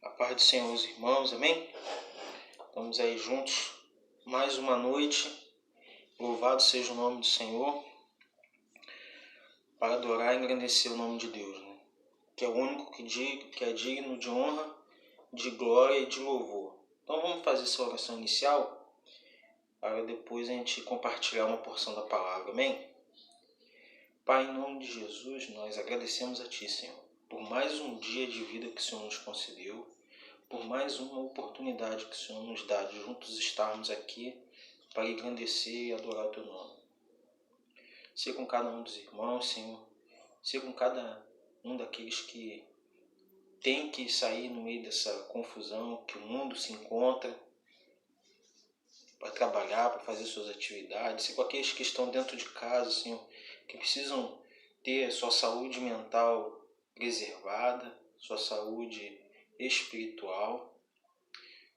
A paz do Senhor, os irmãos, amém? Estamos aí juntos, mais uma noite, louvado seja o nome do Senhor, para adorar e engrandecer o nome de Deus, né? Que é o único que é digno de honra, de glória e de louvor. Então vamos fazer essa oração inicial, para depois a gente compartilhar uma porção da palavra, amém? Pai, em nome de Jesus, nós agradecemos a Ti, Senhor, por mais um dia de vida que o Senhor nos concedeu, por mais uma oportunidade que o Senhor nos dá de juntos estarmos aqui para engrandecer e adorar o Teu nome. Seja com cada um dos irmãos, Senhor, seja com cada um daqueles que tem que sair no meio dessa confusão que o mundo se encontra para trabalhar, para fazer suas atividades, seja com aqueles que estão dentro de casa, Senhor, que precisam ter sua saúde mental preservada, sua saúde espiritual.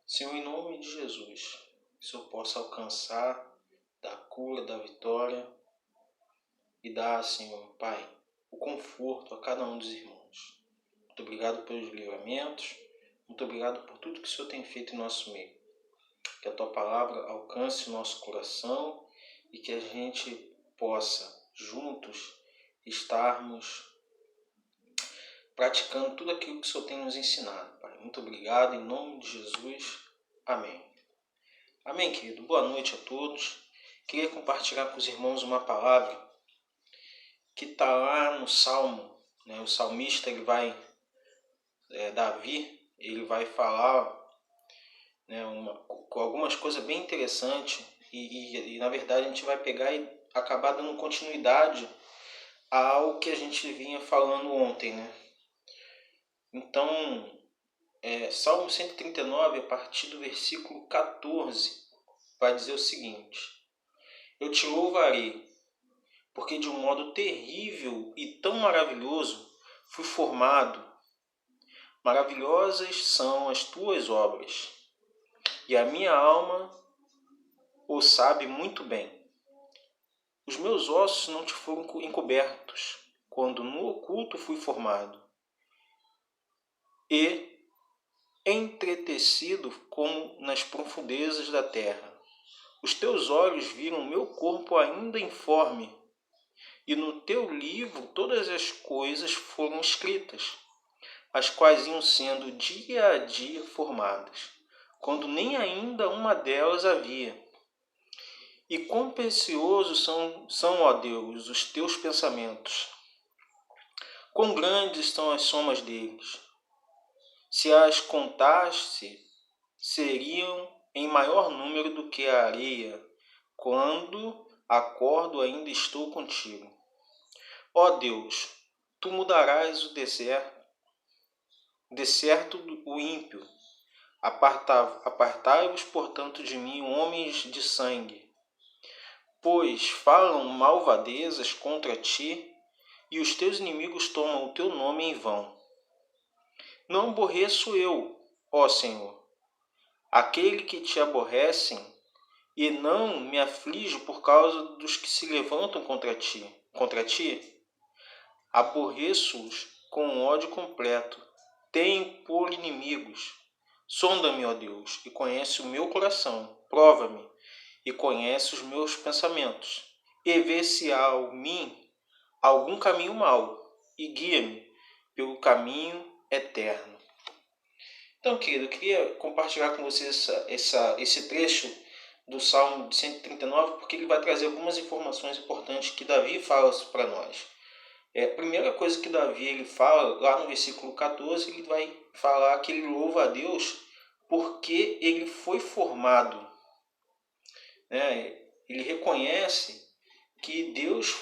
Senhor, em nome de Jesus, que o Senhor possa alcançar da cura, da vitória e dar, Senhor, Pai, o conforto a cada um dos irmãos. Muito obrigado pelos livramentos, muito obrigado por tudo que o Senhor tem feito em nosso meio. Que a Tua palavra alcance o nosso coração e que a gente possa, juntos, estarmos praticando tudo aquilo que o Senhor tem nos ensinado, Pai. Muito obrigado, em nome de Jesus. Amém. Amém, querido. Boa noite a todos. Queria compartilhar com os irmãos uma palavra que está lá no Salmo, né? O salmista, Davi, ele vai falar, né, com algumas coisas bem interessantes e na verdade a gente vai pegar e acabar dando continuidade ao que a gente vinha falando ontem, né? Então, Salmo 139, a partir do versículo 14, vai dizer o seguinte: Eu te louvarei, porque de um modo terrível e tão maravilhoso fui formado. Maravilhosas são as tuas obras, e a minha alma o sabe muito bem. Os meus ossos não te foram encobertos, quando no oculto fui formado, e entretecido como nas profundezas da terra. Os teus olhos viram meu corpo ainda informe, e no teu livro todas as coisas foram escritas, as quais iam sendo dia a dia formadas, quando nem ainda uma delas havia. E quão preciosos são, ó Deus, os teus pensamentos! Quão grandes são as somas deles! Se as contasse, seriam em maior número do que a areia. Quando acordo, ainda estou contigo. Ó Deus, tu mudarás o deserto o ímpio. Apartai-vos, portanto, de mim, homens de sangue, pois falam malvadezas contra ti, e os teus inimigos tomam o teu nome em vão. Não aborreço eu, ó Senhor, aquele que te aborrecem, e não me aflijo por causa dos que se levantam contra ti. Aborreço-os com ódio completo. Tenho por inimigos. Sonda-me, ó Deus, e conhece o meu coração. Prova-me e conhece os meus pensamentos. E vê se há em mim algum caminho mau, e guia-me pelo caminho eterno. Então, querido, eu queria compartilhar com vocês esse trecho do Salmo 139, porque ele vai trazer algumas informações importantes que Davi fala para nós. A primeira coisa que Davi ele fala, lá no versículo 14, ele vai falar que ele louva a Deus porque ele foi formado. Né? Ele reconhece que Deus o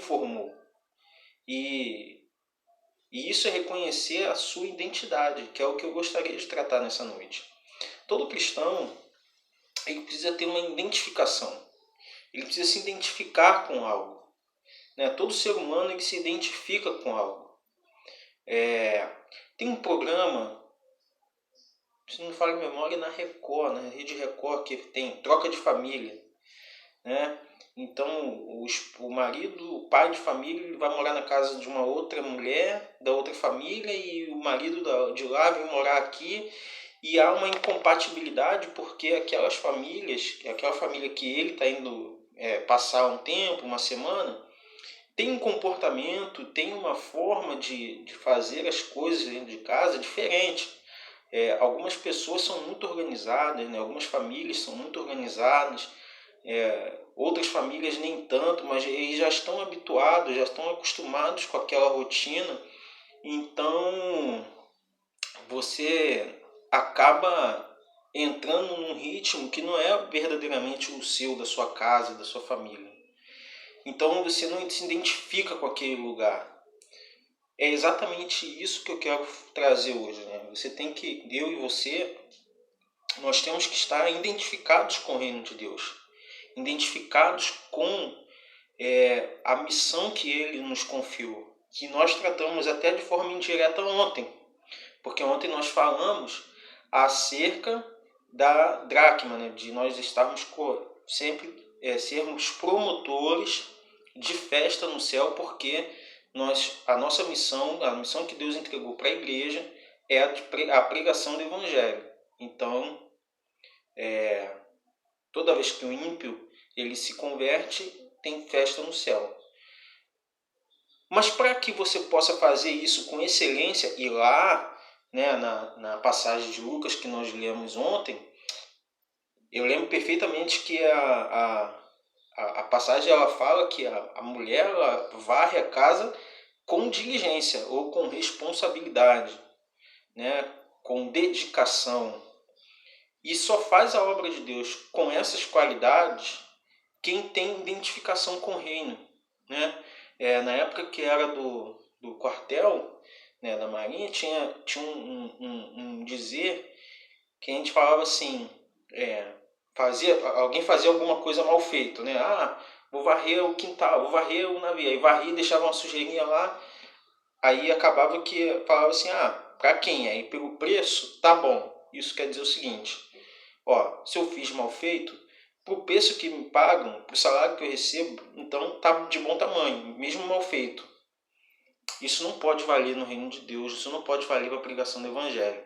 formou. E isso é reconhecer a sua identidade, que é o que eu gostaria de tratar nessa noite. Todo cristão ele precisa ter uma identificação. Ele precisa se identificar com algo. Né? Todo ser humano ele se identifica com algo. Tem um programa, se não me falha a memória, na Record, na Rede Record, que tem Troca de Família. Né? Então o marido, o pai de família, ele vai morar na casa de uma outra mulher, da outra família, e o marido de lá vem morar aqui, e há uma incompatibilidade porque aquelas famílias, aquela família que ele está indo passar um tempo, uma semana, tem um comportamento, tem uma forma de fazer as coisas dentro de casa diferente. Algumas pessoas são muito organizadas, né? Algumas famílias são muito organizadas, outras famílias nem tanto, mas eles já estão habituados, já estão acostumados com aquela rotina. Então você acaba entrando num ritmo que não é verdadeiramente o seu, da sua casa, da sua família. Então você não se identifica com aquele lugar. É exatamente isso que eu quero trazer hoje, né? Eu e você, nós temos que estar identificados com o reino de Deus, identificados com a missão que Ele nos confiou, que nós tratamos até de forma indireta ontem, porque ontem nós falamos acerca da dracma, né? De nós estarmos sempre sermos promotores de festa no céu, porque a nossa missão, a missão que Deus entregou para a igreja é a pregação do evangelho. Então, toda vez que o ímpio ele se converte, tem festa no céu. Mas para que você possa fazer isso com excelência, e lá, né, na passagem de Lucas que nós lemos ontem, eu lembro perfeitamente que a passagem ela fala que a mulher ela varre a casa com diligência ou com responsabilidade, né, com dedicação. E só faz a obra de Deus com essas qualidades quem tem identificação com o reino, né? Na época que era do quartel, né, da Marinha, tinha um dizer que a gente falava assim, alguém fazia alguma coisa mal feita, né? Vou varrer o quintal, vou varrer o navio. Aí varria e deixava uma sujeirinha lá, aí acabava que falava assim, pra quem? Aí pelo preço, tá bom. Isso quer dizer o seguinte, se eu fiz mal feito, pro preço que me pagam, pro salário que eu recebo, então tá de bom tamanho, mesmo mal feito. Isso não pode valer no reino de Deus, isso não pode valer para a pregação do evangelho.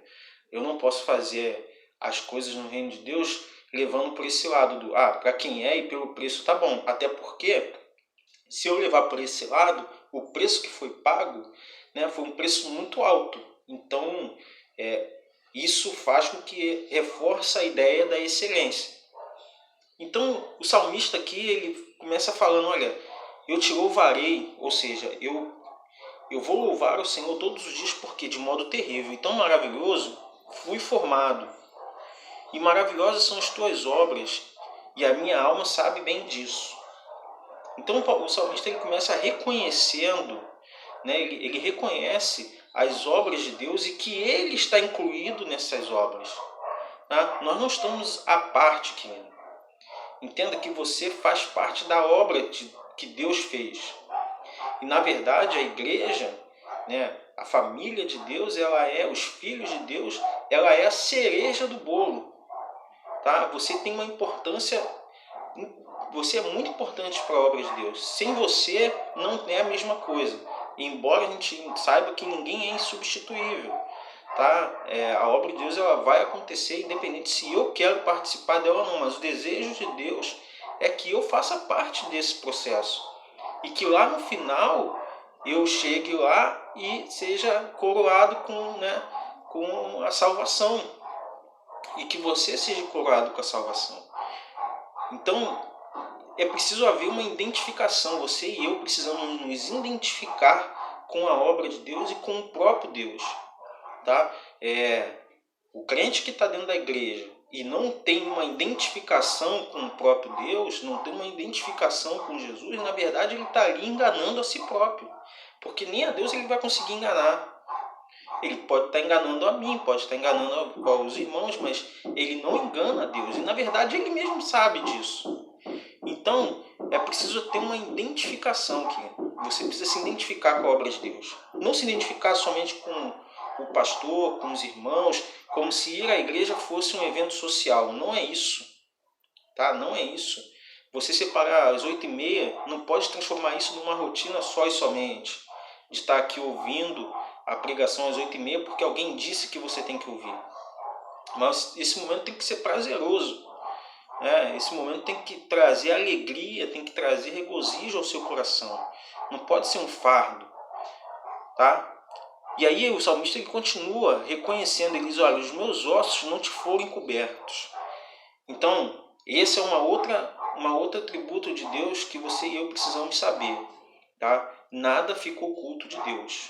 Eu não posso fazer as coisas no reino de Deus levando por esse lado do, para quem é e pelo preço tá bom. Até porque, se eu levar por esse lado, o preço que foi pago, né, foi um preço muito alto. Então, isso faz com que reforça a ideia da excelência. Então, o salmista aqui, ele começa falando, olha, eu te louvarei, ou seja, eu vou louvar o Senhor todos os dias porque de modo terrível e tão maravilhoso fui formado. E maravilhosas são as tuas obras, e a minha alma sabe bem disso. Então o salmista ele começa reconhecendo, né, ele reconhece as obras de Deus e que ele está incluído nessas obras. Tá? Nós não estamos à parte, querido. Entenda que você faz parte da obra que Deus fez. E na verdade a igreja, né, a família de Deus, os filhos de Deus, ela é a cereja do bolo. Tá? Você tem uma importância, você é muito importante para a obra de Deus. Sem você não é a mesma coisa. Embora a gente saiba que ninguém é insubstituível. Tá? A obra de Deus ela vai acontecer independente se eu quero participar dela ou não. Mas o desejo de Deus é que eu faça parte desse processo. E que lá no final eu chegue lá e seja coroado com a salvação. E que você seja coroado com a salvação. Então, é preciso haver uma identificação. Você e eu precisamos nos identificar com a obra de Deus e com o próprio Deus. Tá? O crente que está dentro da igreja e não tem uma identificação com o próprio Deus, não tem uma identificação com Jesus, na verdade ele está ali enganando a si próprio. Porque nem a Deus ele vai conseguir enganar. Ele pode estar enganando a mim, pode estar enganando aos irmãos, mas ele não engana a Deus. E na verdade ele mesmo sabe disso. Então é preciso ter uma identificação aqui. Você precisa se identificar com a obra de Deus. Não se identificar somente com o pastor, com os irmãos, como se ir à igreja fosse um evento social. Não é isso. Tá? Não é isso. Você separar às 8h30 não pode transformar isso numa rotina só e somente. De estar aqui ouvindo a pregação às 8h30 porque alguém disse que você tem que ouvir. Mas esse momento tem que ser prazeroso. Esse momento tem que trazer alegria, tem que trazer regozijo ao seu coração. Não pode ser um fardo. Tá? E aí o salmista ele continua reconhecendo, ele diz, olha, os meus ossos não te foram encobertos. Então, esse é uma outra atributo de Deus que você e eu precisamos saber. Tá? Nada fica oculto de Deus.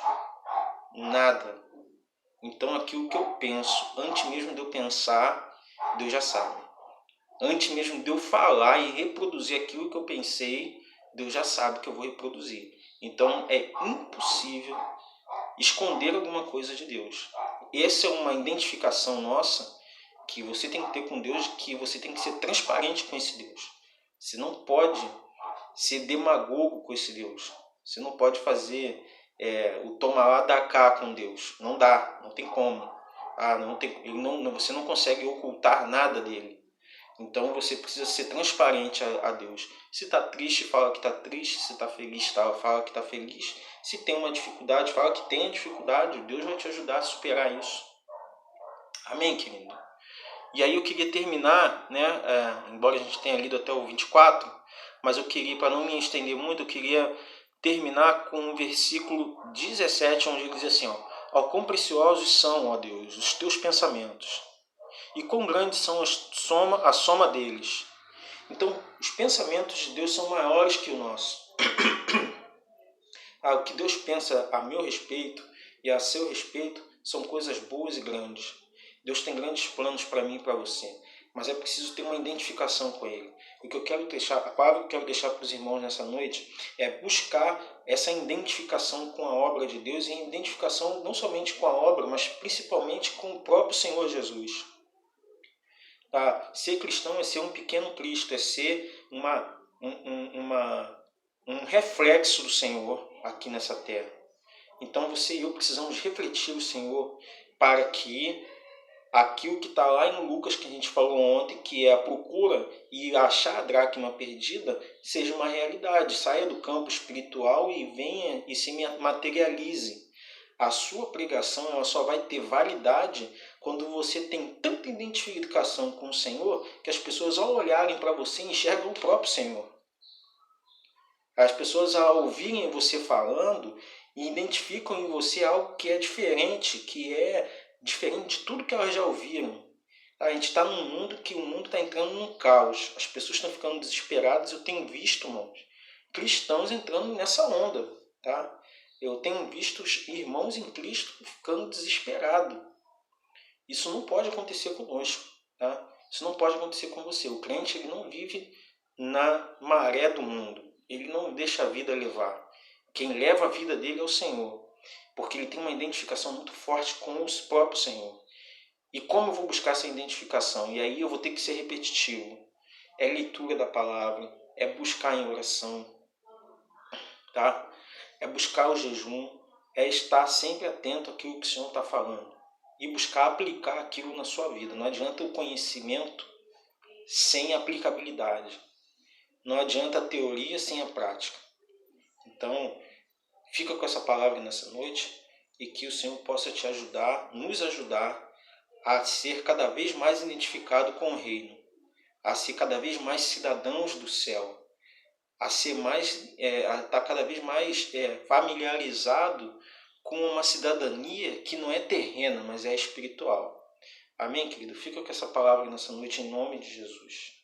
Nada. Então aquilo que eu penso, antes mesmo de eu pensar, Deus já sabe. Antes mesmo de eu falar e reproduzir aquilo que eu pensei, Deus já sabe que eu vou reproduzir. Então é impossível esconder alguma coisa de Deus. Essa é uma identificação nossa que você tem que ter com Deus, que você tem que ser transparente com esse Deus. Você não pode ser demagogo com esse Deus. Você não pode fazer o toma lá, dá cá com Deus. Não dá, não tem como. Você não consegue ocultar nada dele. Então você precisa ser transparente a Deus. Se está triste, fala que está triste. Se está feliz, fala que está feliz. Se tem uma dificuldade, fala que tem dificuldade. Deus vai te ajudar a superar isso. Amém, querido? E aí eu queria terminar, embora a gente tenha lido até o 24, mas eu queria, para não me estender muito, eu queria terminar com o versículo 17, onde ele diz assim, ó quão preciosos são, ó Deus, os teus pensamentos, e quão grandes são a soma deles. Então, os pensamentos de Deus são maiores que o nosso. O que Deus pensa a meu respeito e a seu respeito são coisas boas e grandes. Deus tem grandes planos para mim e para você, mas é preciso ter uma identificação com Ele. O que eu quero deixar, a palavra que eu quero deixar para os irmãos nessa noite é buscar essa identificação com a obra de Deus e a identificação não somente com a obra, mas principalmente com o próprio Senhor Jesus. Ser cristão é ser um pequeno Cristo, é ser um reflexo do Senhor aqui nessa terra. Então você e eu precisamos refletir o Senhor para que aquilo que está lá em Lucas, que a gente falou ontem, que é a procura e achar a dracma perdida, seja uma realidade. Saia do campo espiritual e venha e se materialize. A sua pregação ela só vai ter validade quando você tem tanta identificação com o Senhor que as pessoas, ao olharem para você, enxergam o próprio Senhor. As pessoas, ao ouvirem você falando, identificam em você algo que é diferente de tudo que elas já ouviram. A gente está num mundo que o mundo está entrando num caos. As pessoas estão ficando desesperadas. Eu tenho visto, irmãos, cristãos entrando nessa onda. Tá? Eu tenho visto irmãos em Cristo ficando desesperados. Isso não pode acontecer conosco. Tá? Isso não pode acontecer com você. O crente ele não vive na maré do mundo. Ele não deixa a vida levar. Quem leva a vida dele é o Senhor. Porque ele tem uma identificação muito forte com o próprio Senhor. E como eu vou buscar essa identificação? E aí eu vou ter que ser repetitivo. É leitura da palavra, é buscar em oração, tá? É buscar o jejum, é estar sempre atento àquilo que o Senhor está falando. E buscar aplicar aquilo na sua vida. Não adianta o conhecimento sem aplicabilidade. Não adianta a teoria sem a prática. Então, fica com essa palavra nessa noite e que o Senhor possa te ajudar, nos ajudar a ser cada vez mais identificado com o reino, a ser cada vez mais cidadãos do céu, a ser a estar cada vez mais familiarizado com uma cidadania que não é terrena, mas é espiritual. Amém, querido? Fica com essa palavra nessa noite em nome de Jesus.